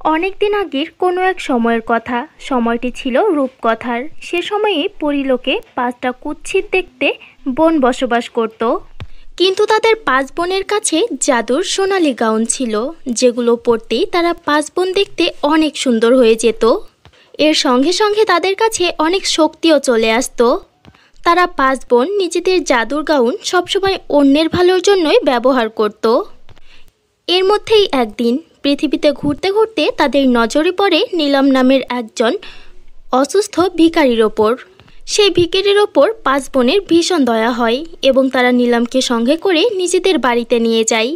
অনেক দিন আগের কোনো এক সময়ের কথা। সময়টি ছিল রূপকথার। সে সময়ে পরীলোকে 5টা কুৎসিত দেখতে বোন বসবাস করত। কিন্তু তাদের 5 বোনের কাছে জাদুর সোনালী গাউন ছিল, যেগুলো পরতেই তারা 5 বোন দেখতে অনেক সুন্দর হয়ে যেত। এর সঙ্গে সঙ্গে তাদের কাছে অনেক শক্তিও চলে আসতো। তারা 5 বোন নিজেদের জাদুর গাউন সবসময় অন্যের ভালোর জন্যই ব্যবহার করত। এর মধ্যেই একদিন পৃথিবীতে ঘুরতে ঘুরতে তাদের নজরে পড়ে নীলম নামের একজন অসুস্থ ভিখারির ওপর। সেই ভিখারির ওপর 5 বোনের ভীষণ দয়া হয় এবং তারা নীলমকে সঙ্গে করে নিজেদের বাড়িতে নিয়ে যায়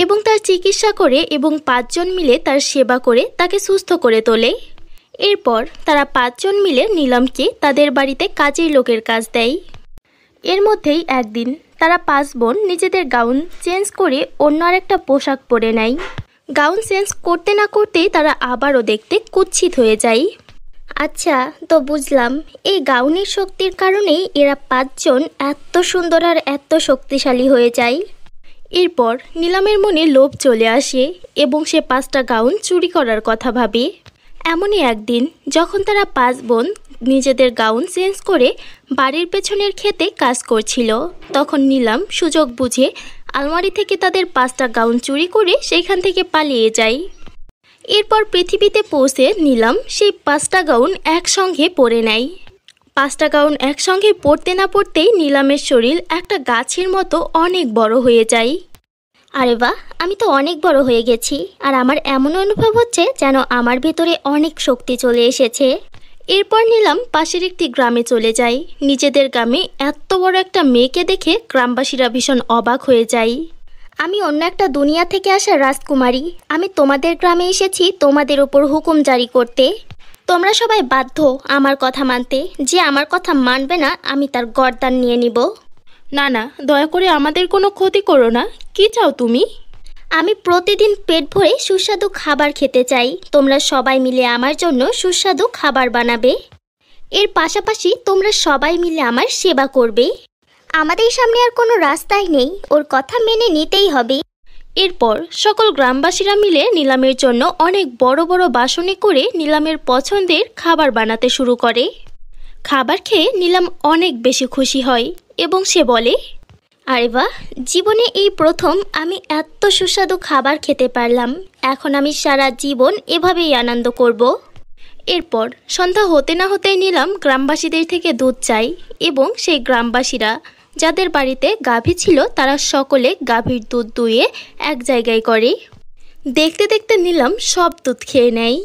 এবং তার চিকিৎসা করে এবং 5 জন মিলে তার সেবা করে তাকে সুস্থ করে তোলে। এরপর তারা 5 জন মিলে নীলমকে তাদের বাড়িতে কাজের লোকের কাজ দেয়। এর মধ্যেই একদিন তারা 5 বোন নিজেদের গাউন চেঞ্জ করে অন্য আরেকটা পোশাক পরে নেয়। গাউন চেঞ্জ করতে না করতেই তারা আবারও দেখতে কুৎসিত হয়ে যায়। আচ্ছা, তো বুঝলাম এই গাউনের শক্তির কারণেই এরা 5 জন এত সুন্দর আর এত শক্তিশালী হয়ে যায়। এরপর নীলমের মনে লোভ চলে আসে এবং সে 5টা গাউন চুরি করার কথা ভাবে। এমনই একদিন যখন তারা 5 বোন নিজেদের গাউন চেঞ্জ করে বাড়ির পেছনের ক্ষেতে কাজ করছিল, তখন নীলম সুযোগ বুঝে আলমারি থেকে তাদের 5টা গাউন চুরি করে সেইখান থেকে পালিয়ে যায়। এরপর পৃথিবীতে পৌঁছে নীলম সেই 5টা গাউন একসঙ্গে পরে নেয়। 5টা গাউন একসঙ্গে পরতে না পরতেই নীলমের শরীর একটা গাছের মতো অনেক বড় হয়ে যায়। আরে বাহ, আমি তো অনেক বড় হয়ে গেছি আর আমার এমন অনুভব হচ্ছে যেন আমার ভেতরে অনেক শক্তি চলে এসেছে। এরপর নীলম পাশের একটি গ্রামে চলে যায়। নিজেদের গ্রামে এত বড় একটা মেয়েকে দেখে গ্রামবাসীরা ভীষণ অবাক হয়ে যায়। আমি অন্য একটা দুনিয়া থেকে আসা রাজকুমারী। আমি তোমাদের গ্রামে এসেছি তোমাদের ওপর হুকুম জারি করতে। তোমরা সবাই বাধ্য আমার কথা মানতে। যে আমার কথা মানবে না আমি তার গর্দান নিয়ে নিব। না না, দয়া করে আমাদের কোনো ক্ষতি করো না। কি চাও তুমি? আমি প্রতিদিন পেট ভরে সুস্বাদু খাবার খেতে চাই। তোমরা সবাই মিলে আমার জন্য সুস্বাদু খাবার বানাবে। এর পাশাপাশি তোমরা সবাই মিলে আমার সেবা করবে। আমাদের সামনে আর কোনো রাস্তাই নেই, ওর কথা মেনে নিতেই হবে। এরপর সকল গ্রামবাসীরা মিলে নীলমের জন্য অনেক বড় বড় বাসনে করে নীলমের পছন্দের খাবার বানাতে শুরু করে। খাবার খেয়ে নীলম অনেক বেশি খুশি হয় এবং সে বলে, আরে বাহ, জীবনে এই প্রথম আমি এত সুস্বাদু খাবার খেতে পারলাম। এখন আমি সারা জীবন এভাবেই আনন্দ করব। এরপর সন্ধ্যা হতে না হতেই নীলম গ্রামবাসীদের থেকে দুধ চায় এবং সেই গ্রামবাসীরা যাদের বাড়িতে গাভী ছিল তারা সকলে গাভীর দুধ দুয়ে এক জায়গায় করে। দেখতে দেখতে নীলম সব দুধ খেয়ে নেয়।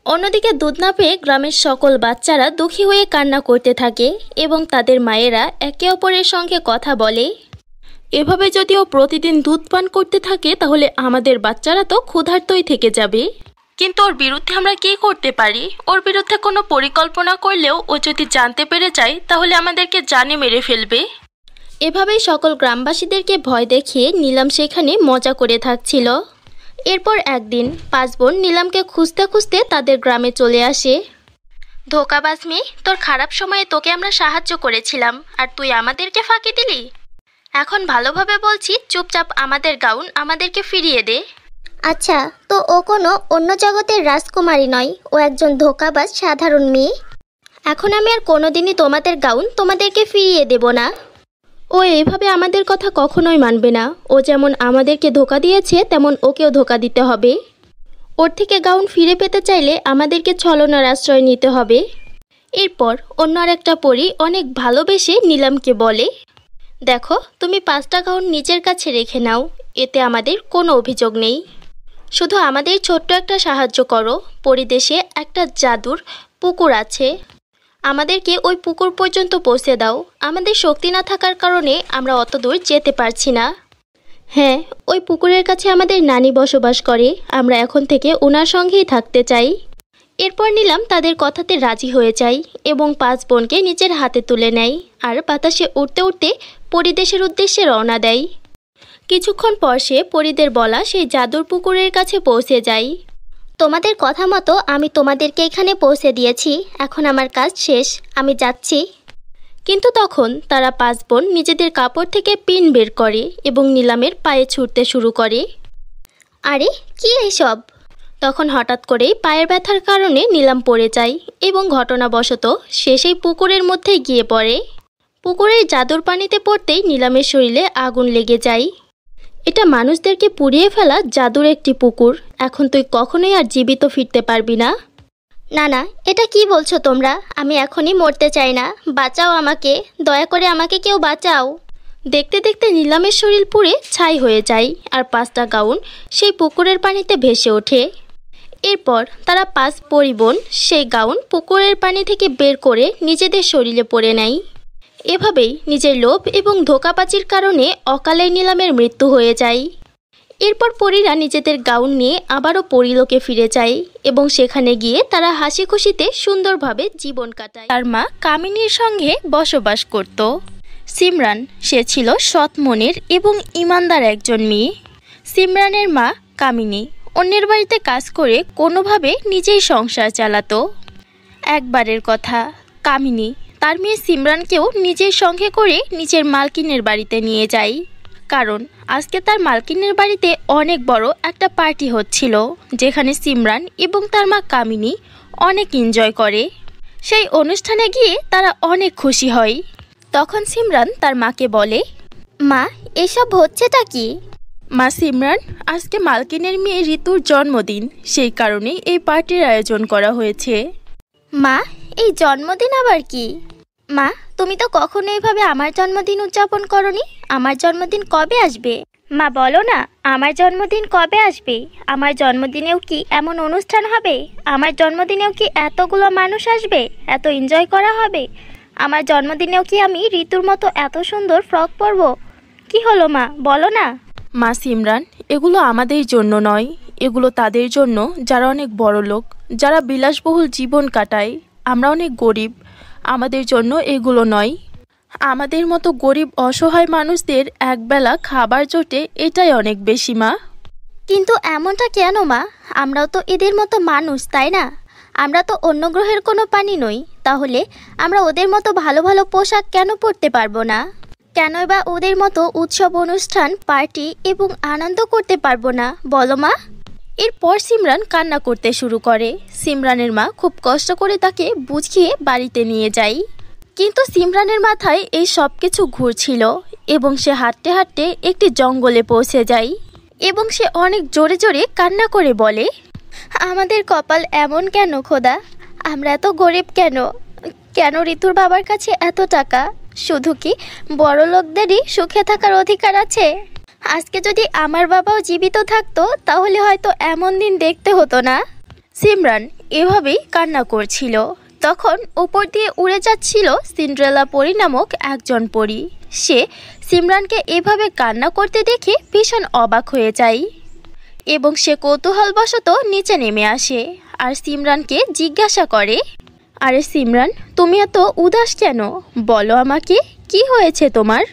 অন্যদিকে দুধ না পেয়ে গ্রামের সকল বাচ্চারা দুঃখী হয়ে কান্না করতে থাকে এবং তাদের মায়েরা একে অপরের সঙ্গে কথা বলে, এভাবে যদি ও প্রতিদিন দুধ পান করতে থাকে তাহলে আমাদের বাচ্চারা তো ক্ষুধার্তই থেকে যাবে। কিন্তু ওর বিরুদ্ধে আমরা কি করতে পারি? ওর বিরুদ্ধে কোনো পরিকল্পনা করলেও ও যদি জানতে পেরে যায় তাহলে আমাদেরকে জানে মেরে ফেলবে। এভাবেই সকল গ্রামবাসীদেরকে ভয় দেখিয়ে নীলম সেখানে মজা করে থাকছিল। এরপর একদিন 5 বোন নীলমকে খুঁজতে খুঁজতে তাদের গ্রামে চলে আসে। ধোঁকাবাজ মেয়ে, তোর খারাপ সময়ে তোকে আমরা সাহায্য করেছিলাম আর তুই আমাদেরকে ফাঁকি দিলি। এখন ভালোভাবে বলছি, চুপচাপ আমাদের গাউন আমাদেরকে ফিরিয়ে দে। আচ্ছা, তো ও কোনো অন্য জগতের রাজকুমারী নয়, ও একজন ধোঁকাবাজ সাধারণ মেয়ে। এখন আমি আর কোনোদিনই তোমাদের গাউন তোমাদেরকে ফিরিয়ে দেব না। ও এইভাবে আমাদের কথা কখনোই মানবে না। ও যেমন আমাদেরকে ধোঁকা দিয়েছে তেমন ওকেও ধোঁকা দিতে হবে। ওর থেকে গাউন ফিরে পেতে চাইলে আমাদেরকে ছলনার আশ্রয় নিতে হবে। এরপর অন্য আরেকটা পরী অনেক ভালোবেসে নীলমকে বলে, দেখো, তুমি 5টা গাউন নিজের কাছে রেখে নাও, এতে আমাদের কোনো অভিযোগ নেই। শুধু আমাদের ছোট্ট একটা সাহায্য করো। পরিদেশে একটা জাদুর পুকুর আছে, আমাদেরকে ওই পুকুর পর্যন্ত পৌঁছে দাও। আমাদের শক্তি না থাকার কারণে আমরা অত দূর যেতে পারছি না। হ্যাঁ, ওই পুকুরের কাছে আমাদের নানি বসবাস করে, আমরা এখন থেকে ওনার সঙ্গেই থাকতে চাই। এরপর নীলম তাদের কথাতে রাজি হয়ে যায় এবং 5 বোনকে নিজের হাতে তুলে নেয় আর বাতাসে উড়তে উড়তে পরিদেশের উদ্দেশ্যে রওনা দেয়। কিছুক্ষণ পর সে পরীদের বলা সেই জাদুর পুকুরের কাছে পৌঁছে যায়। তোমাদের কথা মতো আমি তোমাদেরকে এখানে পৌঁছে দিয়েছি। এখন আমার কাজ শেষ, আমি যাচ্ছি। কিন্তু তখন তারা 5 বোন নিজেদের কাপড় থেকে পিন বের করে এবং নীলমের পায়ে ছুঁড়তে শুরু করে। আরে কি এসব? তখন হঠাৎ করেই পায়ের ব্যথার কারণে নিলাম পড়ে যায় এবং ঘটনাবশত সে সেই পুকুরের মধ্যে গিয়ে পড়ে। পুকুরের জাদুর পানিতে পড়তেই নিলামের শরীরে আগুন লেগে যায়। এটা মানুষদেরকে পুড়িয়ে ফেলা জাদুর একটি পুকুর। এখন তুই কখনোই আর জীবিত ফিরতে পারবি না। না না, এটা কি বলছো তোমরা? আমি এখনই মরতে চাই না, বাঁচাও আমাকে, দয়া করে আমাকে কেউ বাঁচাও। দেখতে দেখতে নিলামের শরীর পুড়ে ছাই হয়ে যায় আর 5টা গাউন সেই পুকুরের পানিতে ভেসে ওঠে। এরপর তারা 5 পরিবোন সেই গাউন পুকুরের পানি থেকে বের করে নিজেদের শরীরে পরে নেয়। এভাবেই নিজের লোভ এবং ধোঁকাবাজির কারণে অকালে নিলামের মৃত্যু হয়ে যায়। এরপর পরীরা নিজেদের গাউন নিয়ে আবারও পরীলোকে ফিরে যায় এবং সেখানে গিয়ে তারা হাসি খুশিতে সুন্দরভাবে জীবন কাটায়। তার মা কামিনীর সঙ্গে বসবাস করত। সিমরান সে ছিল সৎ মনের এবং ইমানদার একজন মেয়ে। সিমরানের মা কামিনী অন্যের বাড়িতে কাজ করে কোনোভাবে নিজেই সংসার চালাতো। একবারের কথা, কামিনী তার মেয়ে সিমরানকেও নিজের সঙ্গে করে নিজের মালকিনের বাড়িতে নিয়ে যায়, কারণ আজকে তার মালকিনের বাড়িতে অনেক বড় একটা পার্টি হচ্ছিল, যেখানে সিমরান এবং তার মা কামিনী অনেক এনজয় করে। সেই অনুষ্ঠানে গিয়ে তারা অনেক খুশি হয়। তখন সিমরান তার মাকে বলে, মা, এসব হচ্ছেটা কি? মা সিমরান, আজকে মালকিনের মেয়ে ঋতুর জন্মদিন, সেই কারণেই এই পার্টির আয়োজন করা হয়েছে। মা, এই জন্মদিন আবার কি? মা, তুমি তো কখনো এভাবে আমার জন্মদিন উদযাপন করনি। আমার জন্মদিন কবে আসবে? মা বলো না, আমার জন্মদিন কবে আসবে? আমার জন্মদিনেও কি এমন অনুষ্ঠান হবে? আমার জন্মদিনেও কি এতগুলো মানুষ আসবে, এত এনজয় করা হবে? আমার জন্মদিনেও কি আমি ঋতুর মতো এত সুন্দর ফ্রক পরব? কি হলো মা, বলো না। মা সিমরান, এগুলো আমাদের জন্য নয়, এগুলো তাদের জন্য যারা অনেক বড় লোক, যারা বিলাসবহুল জীবন কাটায়। আমরা অনেক গরিব, আমাদের জন্য এগুলো নয়। আমাদের মতো গরিব অসহায় মানুষদের একবেলা খাবার জোটে, এটাই অনেক বেশি মা। কিন্তু এমনটা কেন মা? আমরাও তো এদের মতো মানুষ, তাই না? আমরা তো অন্য গ্রহের কোনো প্রাণী নই। তাহলে আমরা ওদের মতো ভালো ভালো পোশাক কেন পরতে পারবো না? কেনই বা ওদের মতো উৎসব অনুষ্ঠান, পার্টি এবং আনন্দ করতে পারবো না, বলো মা? এরপর সিমরান কান্না করতে শুরু করে। সিমরানের মা খুব কষ্ট করে তাকে বুঝিয়ে বাড়িতে নিয়ে যায়, কিন্তু সিমরানের মাথায় এই সব কিছু ঘুরছিল এবং সে হাঁটতে হাঁটতে একটি জঙ্গলে পৌঁছে যায় এবং সে অনেক জোরে জোরে কান্না করে বলে, আমাদের কপাল এমন কেন খোদা? আমরা এত গরিব কেন? কেন ঋতুর বাবার কাছে এত টাকা? শুধু কি বড় লোকদেরই সুখে থাকার অধিকার আছে? আজকে যদি আমার বাবাও জীবিত থাকতো তাহলে হয়তো এমন দিন দেখতে হতো না। সিমরান এভাবেই কান্না করছিল। তখন উপর দিয়ে উড়ে যাচ্ছিল সিন্ড্রেলা পরী নামক একজন পরী। সে সিমরানকে এভাবে কান্না করতে দেখে ভীষণ অবাক হয়ে যায় এবং সে কৌতূহলবশত নিচে নেমে আসে আর সিমরানকে জিজ্ঞাসা করে, আরে সিমরান, তুমি এত উদাস কেন? বলো আমাকে, কি হয়েছে তোমার?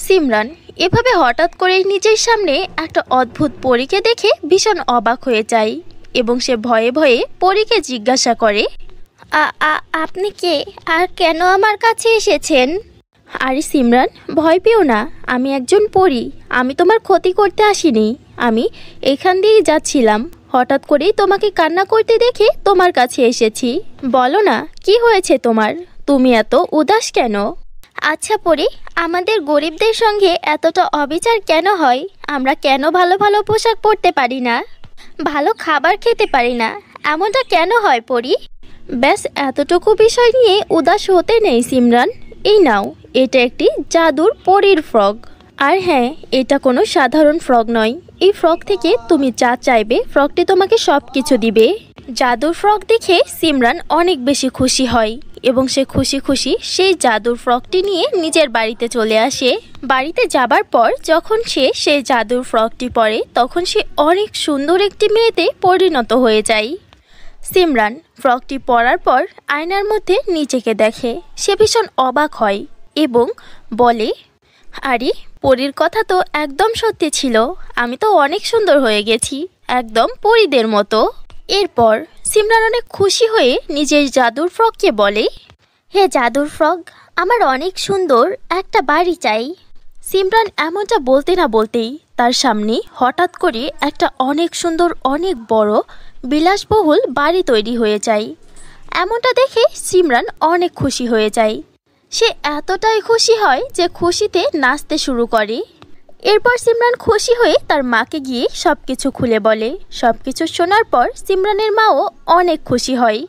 সিমরান এভাবে হঠাৎ করেই নিজের সামনে একটা অদ্ভুত পরীকে দেখে ভীষণ অবাক হয়ে যায় এবং সে ভয়ে ভয়ে পরীকে জিজ্ঞাসা করে, আপনি কে আর কেন আমার কাছে এসেছেন? আরে সিমরান, ভয় পেও না, আমি একজন পরী। আমি তোমার ক্ষতি করতে আসিনি। আমি এখান দিয়েই যাচ্ছিলাম, হঠাৎ করেই তোমাকে কান্না করতে দেখে তোমার কাছে এসেছি। বলো না, কি হয়েছে তোমার? তুমি এত উদাস কেন? আচ্ছা পরী, আমাদের গরিবদের সঙ্গে এতটা অবিচার কেন হয়? আমরা কেন ভালো ভালো পোশাক পরতে পারি না, ভালো খাবার খেতে পারি না? এমনটা কেন হয় পরী? ব্যাস এতটুকু বিষয় নিয়ে উদাস হতে নেই সিমরান। এই নাও, এটা একটি জাদুর পরীর ফ্রক। আর হ্যাঁ, এটা কোনো সাধারণ ফ্রক নয়। এই ফ্রক থেকে তুমি যা চাইবে ফ্রকটি তোমাকে সব কিছু দিবে। জাদুর ফ্রক দেখে সিমরান অনেক বেশি খুশি হয় এবং সে খুশি খুশি সেই জাদুর ফ্রকটি নিয়ে নিজের বাড়িতে চলে আসে। বাড়িতে যাবার পর যখন সে সেই জাদুর ফ্রকটি পরে তখন সে অনেক সুন্দর একটি মেয়েতে পরিণত হয়ে যায়। সিমরান ফ্রকটি পরার পর আয়নার মধ্যে নিজেকে দেখে। সে ভীষণ অবাক হয় এবং বলে, আরে পরীর কথা তো একদম সত্যি ছিল, আমি তো অনেক সুন্দর হয়ে গেছি, একদম পরীদের মতো। এরপর সিমরান অনেক খুশি হয়ে নিজের জাদুর ফ্রককে বলে, হে জাদুর ফ্রক, আমার অনেক সুন্দর একটা বাড়ি চাই। সিমরান এমনটা বলতে না বলতেই তার সামনে হঠাৎ করে একটা অনেক সুন্দর অনেক বড় বিলাসবহুল বাড়ি তৈরি হয়ে যায়। এমনটা দেখে সিমরান অনেক খুশি হয়ে যায়। সে এতটাই খুশি হয় যে খুশিতে নাচতে শুরু করে। এরপর সিমরান খুশি হয়ে তার মাকে গিয়ে সব কিছু খুলে বলে। সব কিছু শোনার পর সিমরানের মাও অনেক খুশি হয়।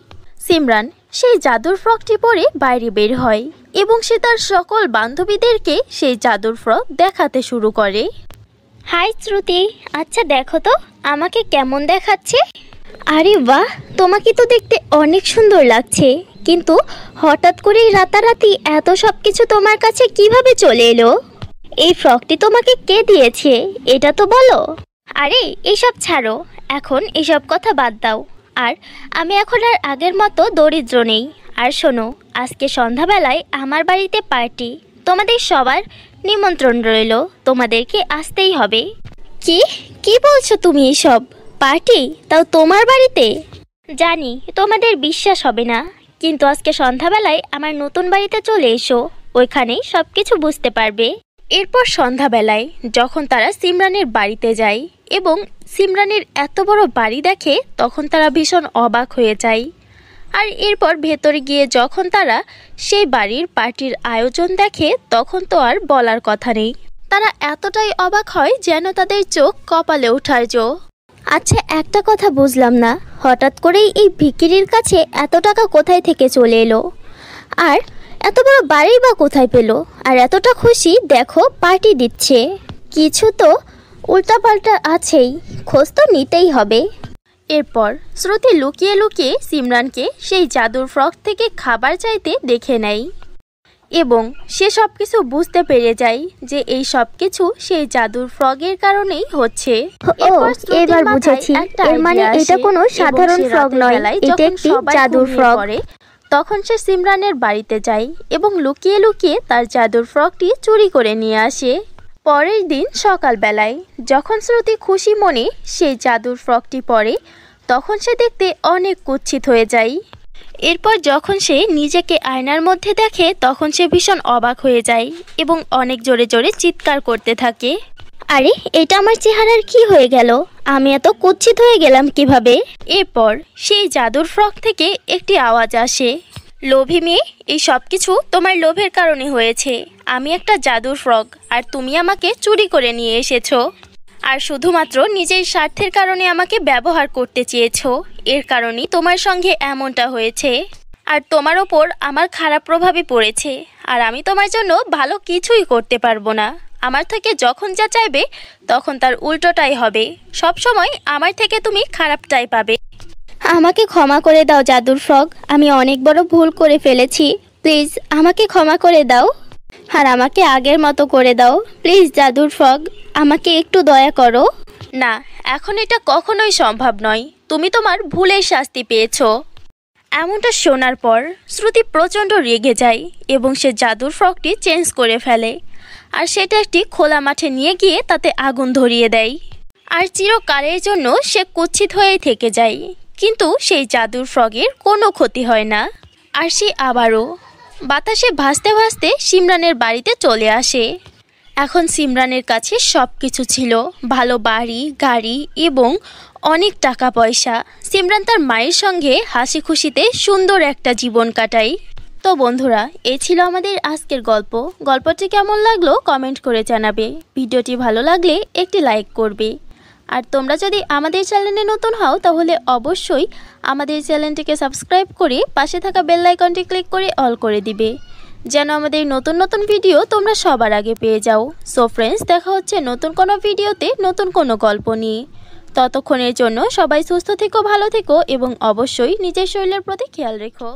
সিমরান সেই জাদুর ফ্রকটি পরে বাইরে বের হয় এবং সে তার সকল বান্ধবীদেরকে সেই জাদুর ফ্রক দেখাতে শুরু করে। হাই শ্রুতি, আচ্ছা দেখো তো আমাকে কেমন দেখাচ্ছে। আরে বাহ, তোমাকে তো দেখতে অনেক সুন্দর লাগছে, কিন্তু হঠাৎ করেই রাতারাতি এত সব কিছু তোমার কাছে কিভাবে চলে এলো? এই ফ্রকটি তোমাকে কে দিয়েছে এটা তো বলো। আরে এসব ছাড়ো, এখন এসব কথা বাদ দাও। আর আমি এখন আর আগের মতো দরিদ্র নেই। আর শোনো, আজকে সন্ধ্যাবেলায় আমার বাড়িতে পার্টি, তোমাদের সবার নিমন্ত্রণ রইল, তোমাদেরকে আসতেই হবে। কি কি বলছো তুমি এসব? পার্টি, তাও তোমার বাড়িতে? জানি তোমাদের বিশ্বাস হবে না, কিন্তু আজকে সন্ধ্যাবেলায় আমার নতুন বাড়িতে চলে এসো, ওইখানেই সব কিছু বুঝতে পারবে। এরপর সন্ধ্যাবেলায় যখন তারা সিমরানের বাড়িতে যায় এবং সিমরানের এত বড় বাড়ি দেখে, তখন তারা ভীষণ অবাক হয়ে যায়। আর এরপর ভেতরে গিয়ে যখন তারা সেই বাড়ির পার্টির আয়োজন দেখে, তখন তো আর বলার কথা নেই। তারা এতটাই অবাক হয় যেন তাদের চোখ কপালে ওঠার জো। আচ্ছা একটা কথা বুঝলাম না, হঠাৎ করেই এই ভিখিরির কাছে এত টাকা কোথায় থেকে চলে এলো? আর এত বড় বাড়ি বা কোথায় পেলো? আর এতটা খুশি দেখো পার্টি দিচ্ছে, কিছু তো উল্টাপাল্টা আছেই, খোঁজ তো নিতেই হবে। এরপর শ্রুতি লুকিয়ে লুকিয়ে সিমরানকে সেই জাদুর ফ্রক থেকে খাবার চাইতে দেখে নেয় এবং সে সব কিছু বুঝতে পেরে যায় যে এই সব কিছু সেই জাদুর ফ্রগের কারণেই হচ্ছে। এবার বুঝেছি, এর মানে এটা কোনো সাধারণ ফ্রগ নয়, এটা একটি জাদুর ফ্রগ। তখন সে সিমরানের বাড়িতে যায় এবং লুকিয়ে লুকিয়ে তার জাদুর ফ্রকটি চুরি করে নিয়ে আসে। পরের দিন সকালবেলায় যখন শ্রুতি খুশি মনে সেই জাদুর ফ্রকটি পরে, তখন সে দেখতে অনেক কুৎসিত হয়ে যায়। এরপর যখন সে নিজেকে আয়নার মধ্যে দেখে, তখন সে ভীষণ অবাক হয়ে যায় এবং অনেক জোরে জোরে চিৎকার করতে থাকে। আরে এটা আমার চেহারার কি হয়ে গেল? আমি এত কুৎসিত হয়ে গেলাম কিভাবে? এরপর সেই জাদুর ফ্রক থেকে একটি আওয়াজ আসে, লোভী মেয়ে, এই সব কিছু তোমার লোভের কারণে হয়েছে। আমি একটা জাদুর ফ্রক আর তুমি আমাকে চুরি করে নিয়ে এসেছো, আর শুধুমাত্র নিজের স্বার্থের কারণে আমাকে ব্যবহার করতে চেয়েছো। এর কারণেই তোমার সঙ্গে এমনটা হয়েছে, আর তোমার ওপর আমার খারাপ প্রভাবই পড়েছে। আর আমি তোমার জন্য ভালো কিছুই করতে পারবো না। আমার থেকে যখন যা চাইবে তখন তার উল্টোটাই হবে। সব সময় আমার থেকে তুমি খারাপটাই পাবে। আমাকে ক্ষমা করে দাও জাদুর ফ্রগ, আমি অনেক বড় ভুল করে ফেলেছি, প্লিজ আমাকে ক্ষমা করে দাও। আর আমাকে আগের মতো করে দাও প্লিজ জাদুর ফ্রগ, আমাকে একটু দয়া করো। না, এখন এটা কখনোই সম্ভব নয়, তুমি তোমার ভুলের শাস্তি পেয়েছো। এমনটা শোনার পর শ্রুতি প্রচণ্ড রেগে যায় এবং সে জাদুর ফ্রকটি চেঞ্জ করে ফেলে আর সেটা একটি খোলা মাঠে নিয়ে গিয়ে তাতে আগুন ধরিয়ে দেয়। আর চিরকালের জন্য সে কুৎসিত হয়েই থেকে যায়, কিন্তু সেই জাদুর ফ্রগের কোনো ক্ষতি হয় না। আর সে আবারও বাতাসে ভাসতে ভাসতে সিমরানের বাড়িতে চলে আসে। এখন সিমরানের কাছে সব কিছু ছিল, ভালো বাড়ি গাড়ি এবং অনেক টাকা পয়সা। সিমরান তার মায়ের সঙ্গে হাসি খুশিতে সুন্দর একটা জীবন কাটায়। তো বন্ধুরা, এই ছিল আমাদের আজকের গল্প। গল্পটি কেমন লাগলো কমেন্ট করে জানাবে। ভিডিওটি ভালো লাগলে একটি লাইক করবে। আর তোমরা যদি আমাদের চ্যানেলে নতুন হও তাহলে অবশ্যই আমাদের চ্যানেলটিকে সাবস্ক্রাইব করে পাশে থাকা বেল আইকনটি ক্লিক করে অল করে দিবে, যেন আমাদের নতুন নতুন ভিডিও তোমরা সবার আগে পেয়ে যাও। সো ফ্রেন্ডস, দেখা হচ্ছে নতুন কোনো ভিডিওতে নতুন কোনো গল্প নিয়ে। ততক্ষণের জন্য সবাই সুস্থ থেকো, ভালো থেকো এবং অবশ্যই নিজের শরীরের প্রতি খেয়াল রেখো।